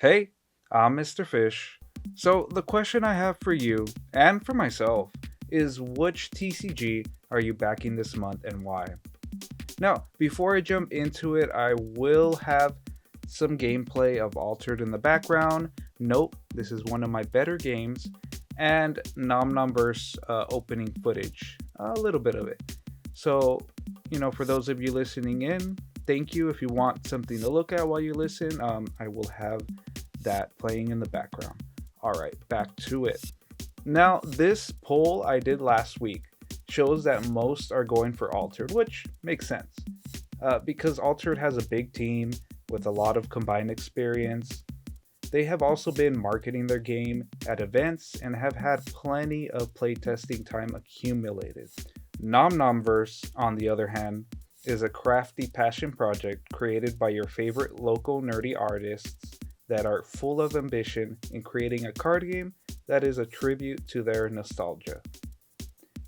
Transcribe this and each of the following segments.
Hey, I'm Mr. Fish. So, the question I have for you and for myself is which TCG are you backing this month and why? Now, before I jump into it, I will have some gameplay of Altered in the background. Nope, this is one of my better games. And NomNom's opening footage, a little bit of it. So, for those of you listening in, thank you. If you want something to look at while you listen, I will have that playing in the background. All right, back to it. Now, this poll I did last week shows that most are going for Altered, which makes sense because Altered has a big team with a lot of combined experience. They have also been marketing their game at events and have had plenty of playtesting time accumulated. NomNomverse, on the other hand, is a crafty passion project created by your favorite local nerdy artists that are full of ambition in creating a card game that is a tribute to their nostalgia.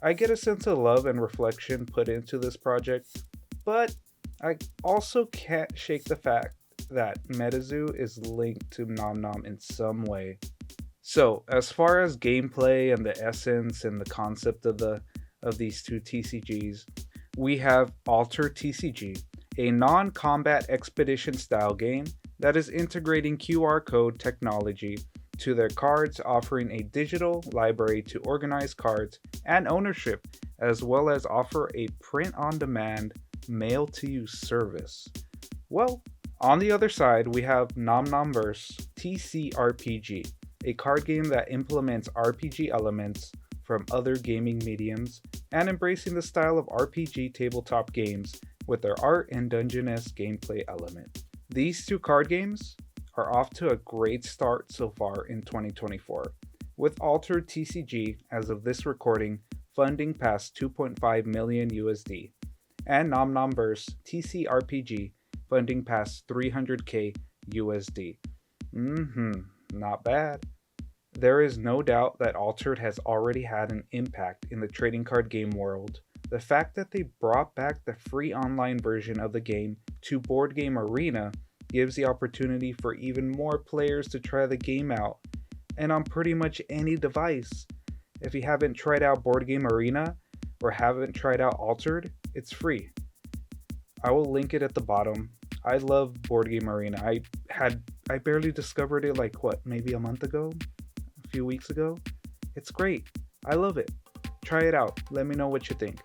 I get a sense of love and reflection put into this project, but I also can't shake the fact that MetaZoo is linked to NomNom in some way. So, as far as gameplay and the essence and the concept of these two TCGs, we have Alter TCG, a non-combat expedition style game that is integrating QR code technology to their cards, offering a digital library to organize cards and ownership, as well as offer a print on demand, mail to you service. Well, on the other side, we have NomNomverse TCRPG, a card game that implements RPG elements from other gaming mediums and embracing the style of RPG tabletop games with their art and dungeon-esque gameplay element. These two card games are off to a great start so far in 2024, with Altered TCG, as of this recording, funding past 2.5 million USD, and NomNomverse TCRPG funding past 300k USD. Not bad. There is no doubt that Altered has already had an impact in the trading card game world. The fact that they brought back the free online version of the game to Board Game Arena gives the opportunity for even more players to try the game out, and on pretty much any device. If you haven't tried out Board Game Arena or haven't tried out Altered, it's free. I will link it at the bottom. I love Board Game Arena. I barely discovered it like what, maybe a month ago, a few weeks ago. It's great. I love it. Try it out. Let me know what you think.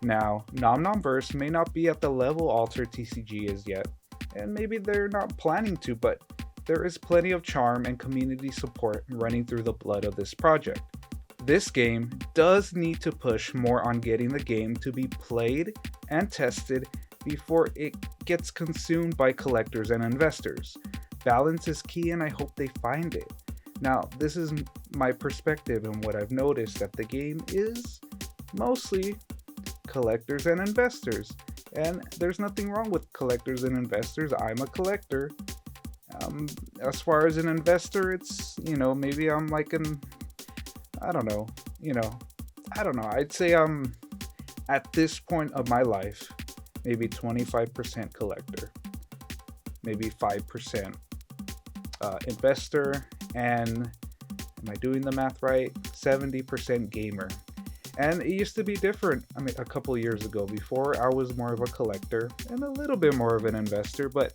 Now, NomNomverse may not be at the level Alter TCG is yet, and maybe they're not planning to, but there is plenty of charm and community support running through the blood of this project. This game does need to push more on getting the game to be played and tested before it gets consumed by collectors and investors. Balance is key, and I hope they find it. Now, this is my perspective and what I've noticed that the game is mostly collectors and investors. And there's nothing wrong with collectors and investors. I'm a collector. As far as an investor, it's, maybe I'm like I don't know, you know, I don't know. I'd say I'm at this point of my life, maybe 25% collector, maybe 5% investor, and am I doing the math right? 70% gamer. And it used to be different. I mean, a couple years ago. Before, I was more of a collector and a little bit more of an investor, but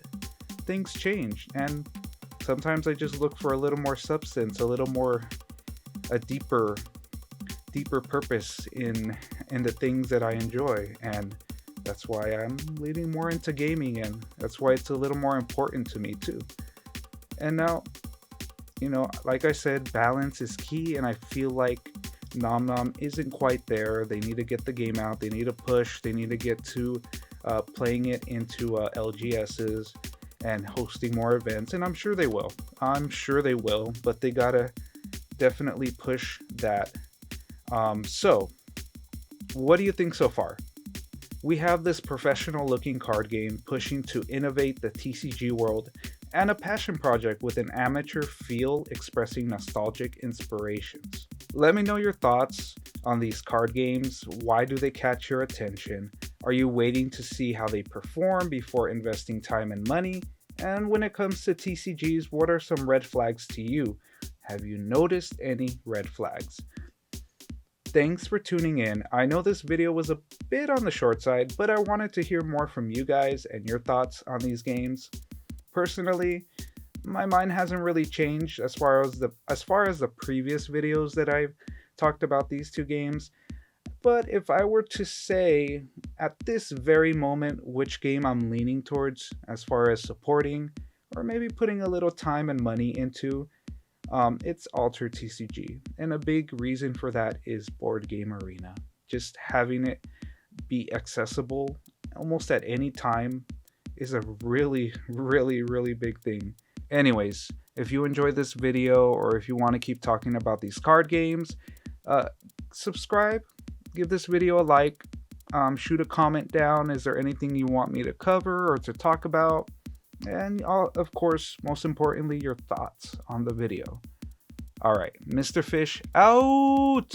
things changed. And sometimes I just look for a little more substance, a little more, a deeper purpose in the things that I enjoy. And that's why I'm leaning more into gaming, and that's why it's a little more important to me too. And now, like I said, balance is key, and I feel like NomNom isn't quite there. They need to get the game out. They need to push. They need to get to playing it into LGSs and hosting more events. And I'm sure they will. I'm sure they will. But they gotta definitely push that. So, what do you think so far? We have this professional looking card game pushing to innovate the TCG world, and a passion project with an amateur feel expressing nostalgic inspirations. Let me know your thoughts on these card games. Why do they catch your attention? Are you waiting to see how they perform before investing time and money? And when it comes to TCGs, what are some red flags to you? Have you noticed any red flags? Thanks for tuning in. I know this video was a bit on the short side, but I wanted to hear more from you guys and your thoughts on these games. Personally, my mind hasn't really changed as far as the previous videos that I've talked about these two games. But if I were to say at this very moment which game I'm leaning towards as far as supporting or maybe putting a little time and money into, it's Alter TCG. And a big reason for that is Board Game Arena. Just having it be accessible almost at any time is a really, really, really big thing. Anyways, if you enjoyed this video or if you want to keep talking about these card games, subscribe, give this video a like, shoot a comment down. Is there anything you want me to cover or to talk about? And of course, most importantly, your thoughts on the video. All right, Mr. Fish out.